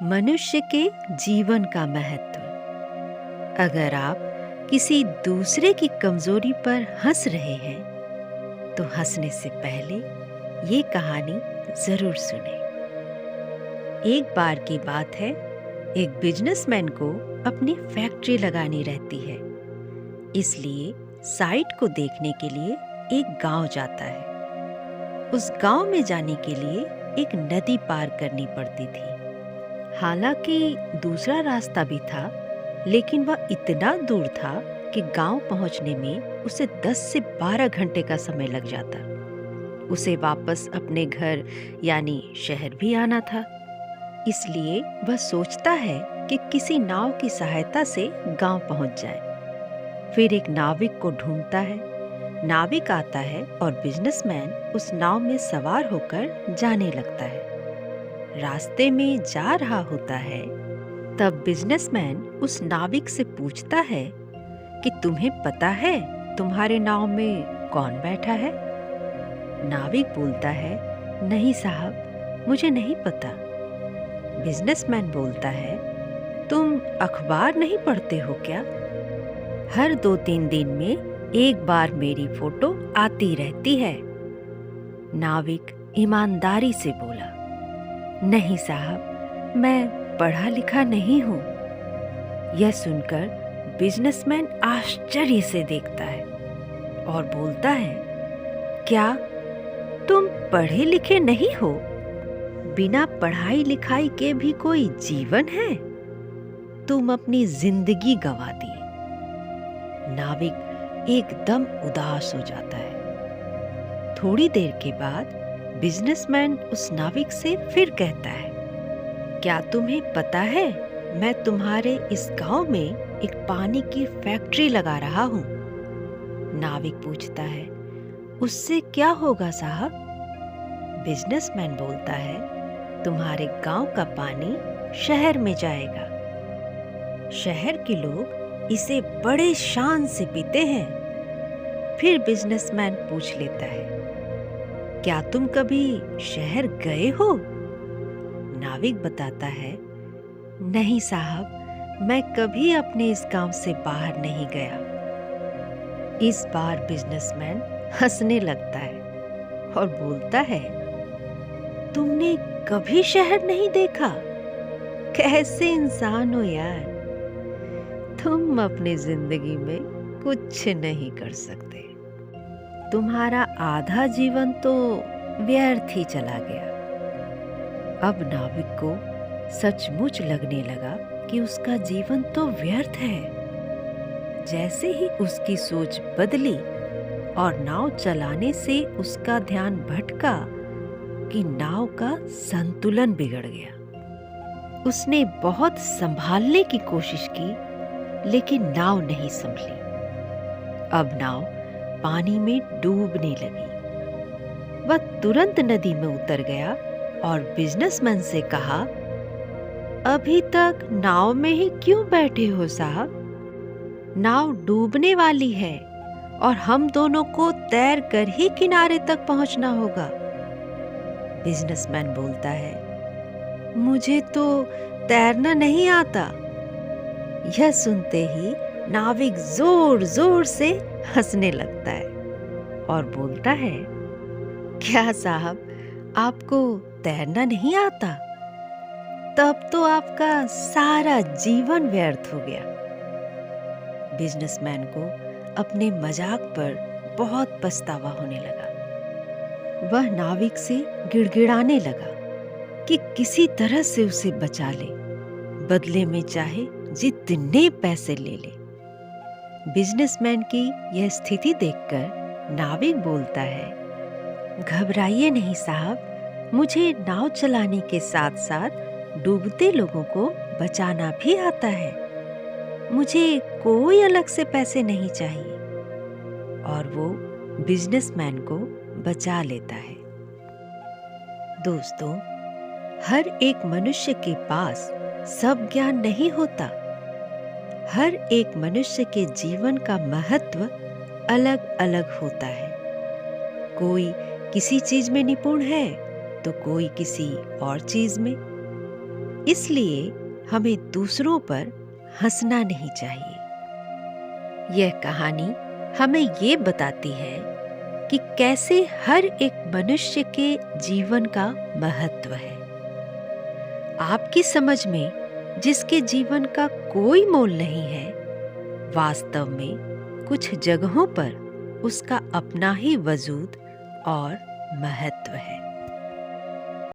मनुष्य के जीवन का महत्व। अगर आप किसी दूसरे की कमजोरी पर हंस रहे हैं तो हंसने से पहले ये कहानी जरूर सुने। एक बार की बात है, एक बिजनेसमैन को अपनी फैक्ट्री लगानी रहती है, इसलिए साइट को देखने के लिए एक गांव जाता है। उस गांव में जाने के लिए एक नदी पार करनी पड़ती थी। हालांकि दूसरा रास्ता भी था, लेकिन वह इतना दूर था कि गांव पहुंचने में उसे 10 से 12 घंटे का समय लग जाता। उसे वापस अपने घर यानी शहर भी आना था, इसलिए वह सोचता है कि किसी नाव की सहायता से गांव पहुंच जाए। फिर एक नाविक को ढूंढता है। नाविक आता है और बिजनेसमैन उस नाव में सवार होकर जाने लगता है। रास्ते में जा रहा होता है, तब बिजनेसमैन उस नाविक से पूछता है कि तुम्हें पता है तुम्हारे नाव में कौन बैठा है? नाविक बोलता है, नहीं साहब, मुझे नहीं पता। बिजनेसमैन बोलता है, तुम अखबार नहीं पढ़ते हो क्या? हर 2-3 दिन में एक बार मेरी फोटो आती रहती है। नाविक ईमानदारी से बोला, नहीं साहब, मैं पढ़ा लिखा नहीं हूं। यह सुनकर बिजनेसमैन आश्चर्य से देखता है और बोलता है, क्या तुम पढ़े लिखे नहीं हो? बिना पढ़ाई लिखाई के भी कोई जीवन है? तुम अपनी जिंदगी गंवा दी। नाविक एकदम उदास हो जाता है। थोड़ी देर के बाद बिजनेसमैन उस नाविक से फिर कहता है, क्या तुम्हें पता है मैं तुम्हारे इस गांव में एक पानी की फैक्ट्री लगा रहा हूं? नाविक पूछता है, उससे क्या होगा साहब? बिजनेसमैन बोलता है, तुम्हारे गांव का पानी शहर में जाएगा। शहर के लोग इसे बड़े शान से पीते हैं। फिर बिजनेसमैन पूछ लेता है, क्या तुम कभी शहर गए हो? नाविक बताता है, नहीं साहब, मैं कभी अपने इस गांव से बाहर नहीं गया। इस बार बिजनेसमैन हंसने लगता है और बोलता है, तुमने कभी शहर नहीं देखा? कैसे इंसान हो यार, तुम अपनी जिंदगी में कुछ नहीं कर सकते। तुम्हारा आधा जीवन तो व्यर्थ ही चला गया। अब नाविक को सचमुच लगने लगा कि उसका जीवन तो व्यर्थ है। जैसे ही उसकी सोच बदली और नाव चलाने से उसका ध्यान भटका कि नाव का संतुलन बिगड़ गया। उसने बहुत संभालने की कोशिश की, लेकिन नाव नहीं संभली। अब नाव पानी में डूबने लगी। वह तुरंत नदी में उतर गया और बिजनेसमैन से कहा, अभी तक नाव में ही क्यों बैठे हो साहब? नाव डूबने वाली है और हम दोनों को तैर कर ही किनारे तक पहुंचना होगा। बिजनेसमैन बोलता है, मुझे तो तैरना नहीं आता। यह सुनते ही नाविक जोर जोर से हंसने लगता है और बोलता है, क्या साहब, आपको तैरना नहीं आता? तब तो आपका सारा जीवन व्यर्थ हो गया। बिजनेसमैन को अपने मजाक पर बहुत पछतावा होने लगा। वह नाविक से गिड़गिड़ाने लगा कि किसी तरह से उसे बचा ले, बदले में चाहे जितने पैसे ले ले। बिजनेसमैन की यह स्थिति देखकर नाविक बोलता है, घबराइए नहीं साहब, मुझे नाव चलाने के साथ साथ डूबते लोगों को बचाना भी आता है। मुझे कोई अलग से पैसे नहीं चाहिए। और वो बिजनेसमैन को बचा लेता है। दोस्तों, हर एक मनुष्य के पास सब ज्ञान नहीं होता। हर एक मनुष्य के जीवन का महत्व अलग अलग होता है। कोई किसी चीज में निपुण है तो कोई किसी और चीज में। इसलिए हमें दूसरों पर हंसना नहीं चाहिए। यह कहानी हमें ये बताती है कि कैसे हर एक मनुष्य के जीवन का महत्व है। आपकी समझ में जिसके जीवन का कोई मोल नहीं है, वास्तव में कुछ जगहों पर उसका अपना ही वजूद और महत्व है।